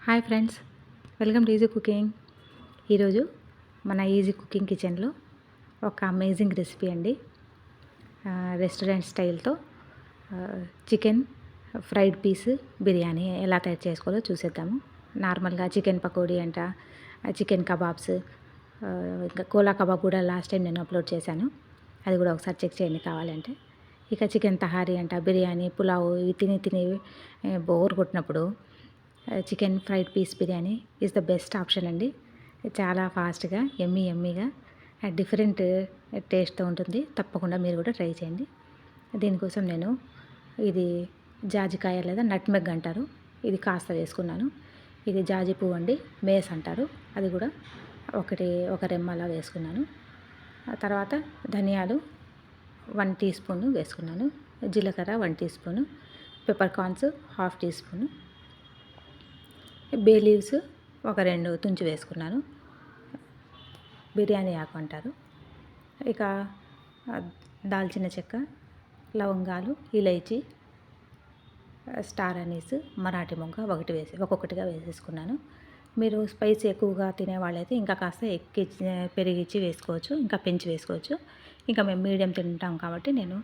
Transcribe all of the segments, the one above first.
Hi friends, welcome to easy cooking. ఈరోజు మన easy cooking కిచెన్లో ఒక అమేజింగ్ రెసిపీ అండి. రెస్టారెంట్ స్టైల్తో చికెన్ ఫ్రైడ్ పీస్ బిర్యానీ ఎలా తయారు చేసుకోవాలో చూసేద్దాము. నార్మల్గా చికెన్ పకోడీ అంట, చికెన్ కబాబ్స్, ఇంకా కోలా కబాబ్ కూడా లాస్ట్ టైం నేను అప్లోడ్ చేశాను. అది కూడా ఒకసారి చెక్ చేయండి కావాలంటే. ఇక చికెన్ తహారీ అంట, బిర్యానీ, పులావ్ ఇవి తిని బోర్ కొట్టినప్పుడు chicken fried piece biryani is the best option అండి. చాలా ఫాస్ట్గా ఎమ్మీగా డిఫరెంట్ టేస్ట్తో ఉంటుంది. తప్పకుండా మీరు కూడా ట్రై చేయండి. దీనికోసం నేను ఇది జాజికాయ లేదా నట్మెగ్ అంటారు, ఇది కాస్త వేసుకున్నాను. ఇది జాజి పువ్వు అండి, మేస్ అంటారు, అది కూడా ఒక రెమ్మలా వేసుకున్నాను. తర్వాత ధనియాలు 1 టీ స్పూన్ వేసుకున్నాను, జీలకర్ర 1 teaspoon, peppercorns 1/2 teaspoon, bay leaves ఒక 2 తుంచి వేసుకున్నాను, బిర్యానీ ఆకు అంటారు. ఇక దాల్చిన చెక్క, లవంగాలు, ఇలైచి, స్టార్ అనీస్, మరాఠీ మొగ్గ ఒక్కొక్కటిగా వేసేసుకున్నాను. మీరు స్పైసీ ఎక్కువగా తినేవాళ్ళైతే ఇంకా కాస్త పెరిగిచ్చి వేసుకోవచ్చు, ఇంకా పెంచి వేసుకోవచ్చు. ఇంకా మేము మీడియం తింటాం కాబట్టి నేను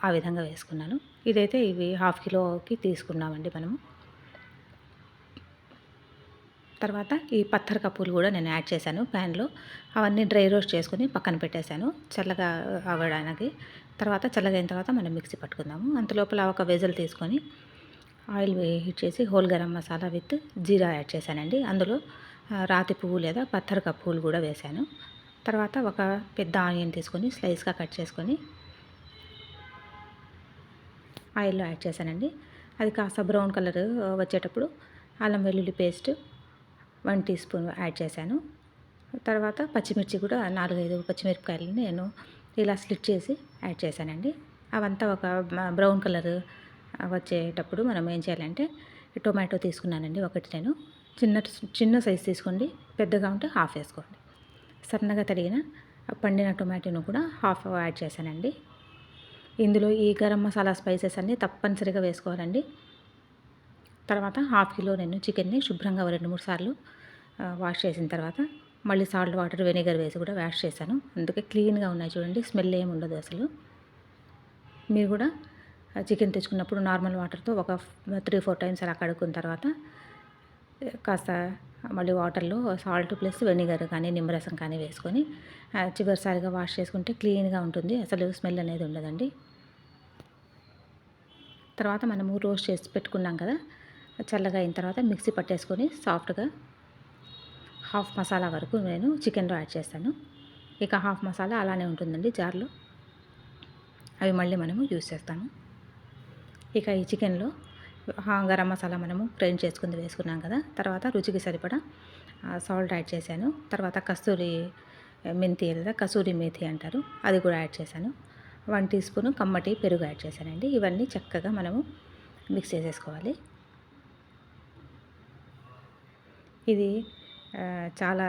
ఆ విధంగా వేసుకున్నాను. ఇదైతే ఇవి 1/2 కిలోకి తీసుకున్నామండి మనము. తర్వాత ఈ పత్తర్ కప్పులు కూడా నేను యాడ్ చేశాను ప్యాన్లో. అవన్నీ డ్రై రోస్ట్ చేసుకొని పక్కన పెట్టేశాను చల్లగా అవ్వడానికి. తర్వాత చల్లగైన తర్వాత మనం మిక్సీ పట్టుకుందాము. అంతలోపల ఒక వెజల్ తీసుకొని ఆయిల్ హీట్ చేసి whole garam masala with jeera add చేశానండి. అందులో రాతి పువ్వు లేదా పత్తర్ కప్పులు కూడా వేశాను. తర్వాత ఒక పెద్ద ఆనియన్ తీసుకొని స్లైస్గా కట్ చేసుకొని ఆయిల్లో యాడ్ చేశానండి. అది కాస్త బ్రౌన్ కలర్ వచ్చేటప్పుడు అల్లం వెల్లుల్లి పేస్ట్ 1 టీ స్పూన్ యాడ్ చేశాను. తర్వాత పచ్చిమిర్చి కూడా 4-5 పచ్చిమిరపకాయలని నేను ఇలా స్లిట్ చేసి యాడ్ చేశానండి. అవంతా ఒక బ్రౌన్ కలర్ వచ్చేటప్పుడు మనం ఏం చేయాలంటే టొమాటో తీసుకున్నానండి ఒకటి. నేను చిన్న సైజు తీసుకోండి, పెద్దగా ఉంటే 1/2 వేసుకోండి. సన్నగా తరిగిన పండిన టొమాటోను కూడా 1/2 యాడ్ చేశానండి. ఇందులో ఈ గరం మసాలా స్పైసెస్ అన్నీ తప్పనిసరిగా వేసుకోవాలండి. తర్వాత 1/2 కిలో నేను చికెన్ని శుభ్రంగా 2-3 సార్లు వాష్ చేసిన తర్వాత మళ్ళీ సాల్ట్ వాటర్ వెనిగర్ వేసి కూడా వాష్ చేశాను. అందుకే క్లీన్గా ఉన్నాయి చూడండి, స్మెల్ ఏమి ఉండదు అసలు. మీరు కూడా చికెన్ తెచ్చుకున్నప్పుడు నార్మల్ వాటర్తో ఒక 3-4 టైమ్స్ అలా కడుక్కున్న తర్వాత కాస్త మళ్ళీ వాటర్లో సాల్ట్ ప్లస్ వెనిగర్ కానీ నిమ్మరసం కానీ వేసుకొని చివరిసారిగా వాష్ చేసుకుంటే క్లీన్గా ఉంటుంది, అసలు స్మెల్ అనేది ఉండదండి. తర్వాత మనము రోస్ట్ చేసి పెట్టుకున్నాం కదా, చల్లగా అయిన తర్వాత మిక్సీ పట్టేసుకొని సాఫ్ట్గా 1/2 మసాలా వరకు నేను చికెన్లో యాడ్ చేస్తాను. ఇక 1/2 మసాలా అలానే ఉంటుందండి జార్లో, అవి మళ్ళీ మనము యూజ్ చేస్తాము. ఇక ఈ చికెన్లో గరం మసాలా మనము గ్రైండ్ చేసుకుంది వేసుకున్నాం కదా, తర్వాత రుచికి సరిపడా సాల్ట్ యాడ్ చేశాను. తర్వాత కస్తూరి మెంతి లేదా కసూరి మేథి అంటారు, అది కూడా యాడ్ చేశాను. 1 టీ స్పూను కమ్మటి పెరుగు యాడ్ చేశానండి. ఇవన్నీ చక్కగా మనము మిక్స్ చేసేసుకోవాలి. ఇది చాలా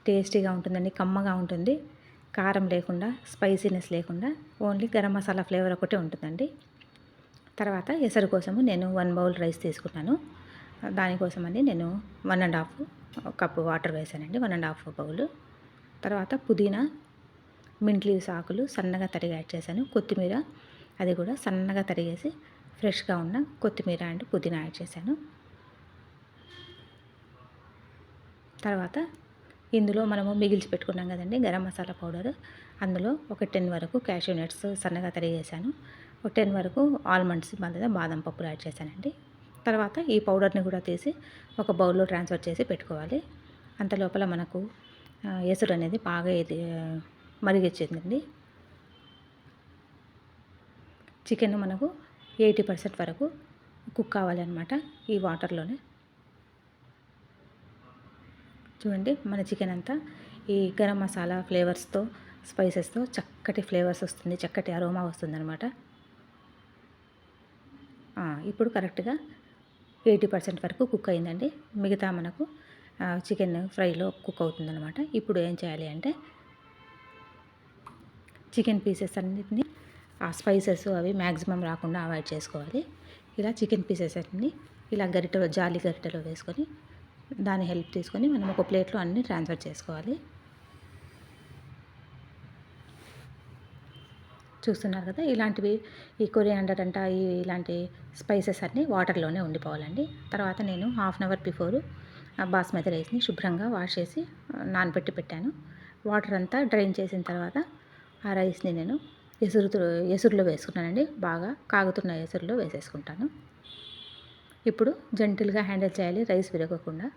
టేస్టీగా ఉంటుందండి, కమ్మగా ఉంటుంది, కారం లేకుండా, స్పైసీనెస్ లేకుండా, ఓన్లీ గరం మసాలా ఫ్లేవర్ ఒకటే ఉంటుందండి. తర్వాత ఎసరు కోసము నేను 1 బౌల్ రైస్ తీసుకున్నాను. దానికోసమని నేను 1.5 కప్పు వాటర్ వేసానండి, 1.5 బౌల్. తర్వాత పుదీనా, మింట్ లీవ్స్ ఆకులు సన్నగా తరిగి యాడ్ చేశాను. కొత్తిమీర, అది కూడా సన్నగా తరిగేసి ఫ్రెష్గా ఉన్న కొత్తిమీర అండ్ పుదీనా యాడ్ చేశాను. తర్వాత ఇందులో మనము మిగిల్చి పెట్టుకున్నాం కదండి గరం మసాలా పౌడర్, అందులో ఒక 10 వరకు క్యాషూ నట్స్ సన్నగా తరిగేసాను, ఒక 10 వరకు ఆల్మండ్స్ లేదా బాదం పప్పులు యాడ్ చేశానండి. తర్వాత ఈ పౌడర్ని కూడా తీసి ఒక బౌల్లో ట్రాన్స్ఫర్ చేసి పెట్టుకోవాలి. అంత లోపల మనకు ఎసురు అనేది బాగా మరిగించిందండి. చికెన్ మనకు 80% వరకు కుక్ కావాలి అన్నమాట ఈ వాటర్లోనే. చూడండి, మన చికెన్ అంతా ఈ గరం మసాలా ఫ్లేవర్స్తో, స్పైసెస్తో చక్కటి ఫ్లేవర్స్ వస్తుంది, చక్కటి అరోమా వస్తుందన్నమాట. ఇప్పుడు కరెక్ట్గా 80% వరకు కుక్ అయిందండి. మిగతా మనకు చికెన్ ఫ్రైలో కుక్ అవుతుందన్నమాట. ఇప్పుడు ఏం చేయాలి అంటే చికెన్ పీసెస్ అన్నిటిని ఆ స్పైసెస్ అవి మ్యాక్సిమం రాకుండా అవాయిడ్ చేసుకోవాలి. ఇలా చికెన్ పీసెస్ అన్ని ఇలా జాలి గరిటెలో వేసుకొని దాని హెల్ప్ తీసుకొని మనం ఒక ప్లేట్లో అన్నీ ట్రాన్స్ఫర్ చేసుకోవాలి. చూస్తున్నారు కదా, ఇలాంటివి ఈ కొరియాండర్ అంట ఇలాంటి స్పైసెస్ అన్నీ వాటర్లోనే ఉండిపోవాలండి. తర్వాత నేను half an hour before basmati రైస్ని శుభ్రంగా వాష్ చేసి నానబెట్టి పెట్టాను. వాటర్ అంతా డ్రైన్ చేసిన తర్వాత ఆ రైస్ని నేను ఎసురులో వేసుకున్నానండి. బాగా కాగుతున్న ఎసురులో వేసేసుకుంటాను. ఇప్పుడు జెంటిల్గా హ్యాండిల్ చేయాలి, రైస్ విరగకుండా.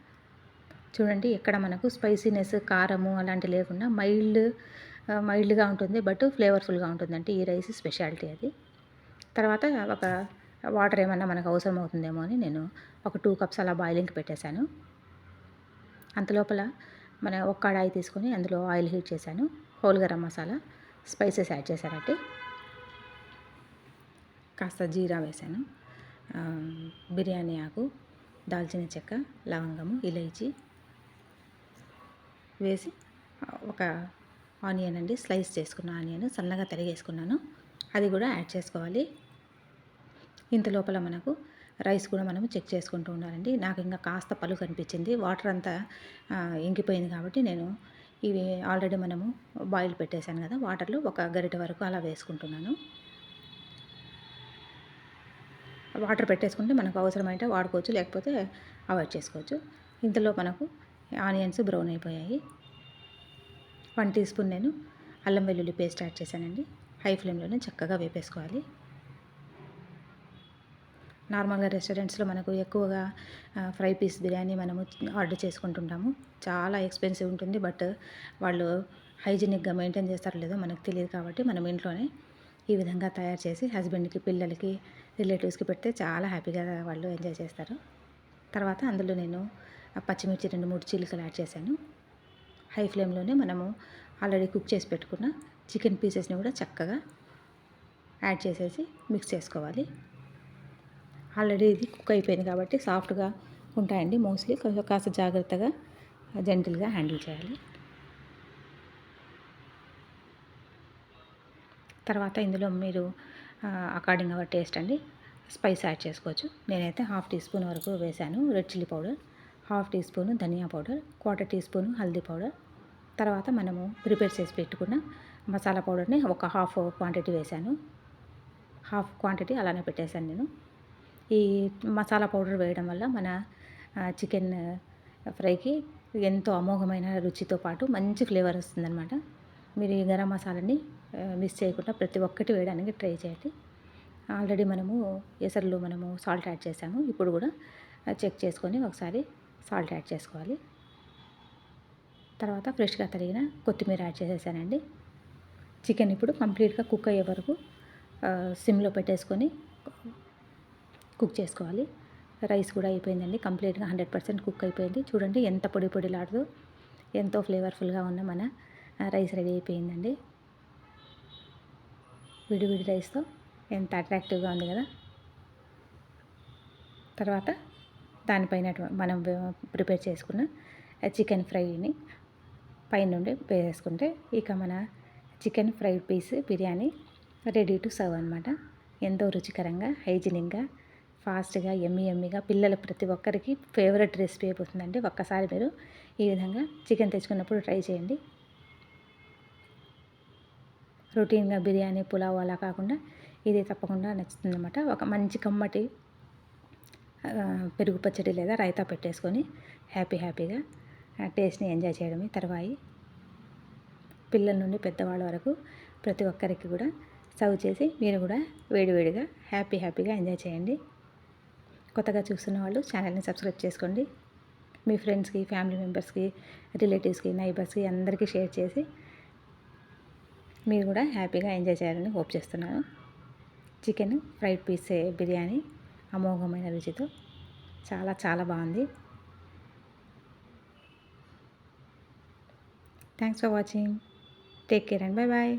చూడండి, ఎక్కడ మనకు స్పైసీనెస్, కారము అలాంటివి లేకుండా మైల్డ్గా ఉంటుంది, బట్ ఫ్లేవర్ఫుల్గా ఉంటుందంటే ఈ రైస్ స్పెషాలిటీ అది. తర్వాత ఒక వాటర్ ఏమన్నా మనకు అవసరం అవుతుందేమో అని నేను ఒక 2 కప్స్ అలా బాయిలింగ్కి పెట్టేశాను. అంతలోపల ఒక కడాయి తీసుకొని అందులో ఆయిల్ హీట్ చేశాను. Whole garam masala, spices add చేశానండి. కాస్త జీరా వేశాను, బిర్యానీ ఆకు, దాల్చిన చెక్క, లవంగము, ఇలైచి వేసి ఒక ఆనియన్ అండి, స్లైస్ చేసుకున్న ఆనియన్ సన్నగా తరిగేసుకున్నాను, అది కూడా యాడ్ చేసుకోవాలి. ఇంత లోపల మనకు రైస్ కూడా మనము చెక్ చేసుకుంటూ ఉండాలండి. నాకు ఇంకా కాస్త పలుకు అనిపించింది, వాటర్ అంతా ఇంకిపోయింది కాబట్టి నేను ఇవి ఆల్రెడీ మనము బాయిల్ పెట్టేశాను కదా, వాటర్లో ఒక గరిటె వరకు అలా వేసుకుంటున్నాను. వాటర్ పెట్టేసుకుంటే మనకు అవసరమైతే వాడుకోవచ్చు, లేకపోతే అవాయిడ్ చేసుకోవచ్చు. ఇంతలో మనకు ఆనియన్స్ బ్రౌన్ అయిపోయాయి. 1 టీ స్పూన్ నేను అల్లం వెల్లుల్లి పేస్ట్ యాడ్ చేశానండి. హై ఫ్లేమ్లోనే చక్కగా వేపేసుకోవాలి. నార్మల్గా రెస్టారెంట్స్లో మనకు ఎక్కువగా ఫ్రై పీస్ బిర్యానీ మనము ఆర్డర్ చేసుకుంటుంటాము. చాలా ఎక్స్పెన్సివ్ ఉంటుంది, బట్ వాళ్ళు హైజీనిక్గా మెయింటైన్ చేస్తారో లేదో మనకు తెలియదు కాబట్టి మనం ఇంట్లోనే ఈ విధంగా తయారు చేసి హస్బెండ్కి, పిల్లలకి, రిలేటివ్స్కి పెడితే చాలా హ్యాపీగా వాళ్ళు ఎంజాయ్ చేస్తారు. తర్వాత అందులో నేను పచ్చిమిర్చి 2-3 చీలికలు యాడ్ చేశాను. హై ఫ్లేమ్లోనే మనము ఆల్రెడీ కుక్ చేసి పెట్టుకున్న చికెన్ పీసెస్ని కూడా చక్కగా యాడ్ చేసేసి మిక్స్ చేసుకోవాలి. ఆల్రెడీ ఇది కుక్ అయిపోయింది కాబట్టి సాఫ్ట్గా ఉంటాయండి మోస్ట్లీ. కాస్త జాగ్రత్తగా జెంటిల్గా హ్యాండిల్ చేయాలి. తర్వాత ఇందులో మీరు అకార్డింగ్ అవర్ టేస్ట్ అండి స్పైస్ యాడ్ చేసుకోవచ్చు. నేనైతే 1/2 టీ స్పూన్ వరకు వేశాను red chilli powder, 1/2 teaspoon ధనియా పౌడర్, 1/4 టీ స్పూన్ హల్దీ పౌడర్. తర్వాత మనము ప్రిపేర్ చేసి పెట్టుకున్న మసాలా పౌడర్ని ఒక హాఫ్ క్వాంటిటీ వేశాను. హాఫ్ క్వాంటిటీ అలానే పెట్టేశాను నేను. ఈ మసాలా పౌడర్ వేయడం వల్ల మన చికెన్ ఫ్రైకి ఎంతో అమోఘమైన రుచితో పాటు మంచి ఫ్లేవర్ వస్తుందన్నమాట. మీరు ఈ గరం మసాలాని మిస్ చేయకుండా ప్రతి ఒక్కటి వేయడానికి ట్రై చేయండి. ఆల్రెడీ మనము ఎసరులో మనము సాల్ట్ యాడ్ చేసాము. ఇప్పుడు కూడా చెక్ చేసుకొని ఒకసారి సాల్ట్ యాడ్ చేసుకోవాలి. తర్వాత ఫ్రెష్గా తరిగిన కొత్తిమీర యాడ్ చేసేసానండి. చికెన్ ఇప్పుడు కంప్లీట్గా కుక్ అయ్యే వరకు సిమ్లో పెట్టేసుకొని కుక్ చేసుకోవాలి. రైస్ కూడా అయిపోయిందండి, కంప్లీట్గా 100% కుక్ అయిపోయింది. చూడండి ఎంత పొడి పొడిలాడుతూ ఎంతో ఫ్లేవర్ఫుల్గా ఉన్న మన రైస్ రెడీ అయిపోయిందండి. విడివిడి రైస్తో ఎంత అట్రాక్టివ్గా ఉంది కదా. తర్వాత దానిపైన మనం ప్రిపేర్ చేసుకున్న చికెన్ ఫ్రైని పైనుండి వేసుకుంటే ఇక మన chicken fry piece biryani ready to serve అనమాట. ఎంతో రుచికరంగా, హైజీనిక్గా, ఫాస్ట్గా, ఎమ్మీగా పిల్లల ప్రతి ఒక్కరికి ఫేవరెట్ రెసిపీ అయిపోతుందండి. ఒక్కసారి మీరు ఈ విధంగా చికెన్ తెచ్చుకున్నప్పుడు ట్రై చేయండి. రొటీన్గా బిర్యానీ, పులావ్ అలా కాకుండా ఇది తప్పకుండా నచ్చుతుందన్నమాట. ఒక మంచి కమ్మటి పెరుగు పచ్చడి లేదా రైతా పెట్టేసుకొని హ్యాపీగా టేస్ట్ని ఎంజాయ్ చేయడమే తర్వాయి. పిల్లల నుండి పెద్దవాళ్ళ వరకు ప్రతి ఒక్కరికి కూడా సర్వ్ చేసి మీరు కూడా వేడివేడిగా హ్యాపీగా ఎంజాయ్ చేయండి. కొత్తగా చూస్తున్న వాళ్ళు ఛానల్ని సబ్స్క్రైబ్ చేసుకోండి. మీ ఫ్రెండ్స్కి, ఫ్యామిలీ మెంబర్స్కి, రిలేటివ్స్కి, నైబర్స్కి అందరికీ షేర్ చేసి మీరు కూడా హ్యాపీగా ఎంజాయ్ చేయాలని హోప్ చేస్తున్నాను. చికెన్ ఫ్రైడ్ పీస్ బిర్యానీ అమోఘమైన రుచితో చాలా బాగుంది. Thanks for watching. Take care and bye.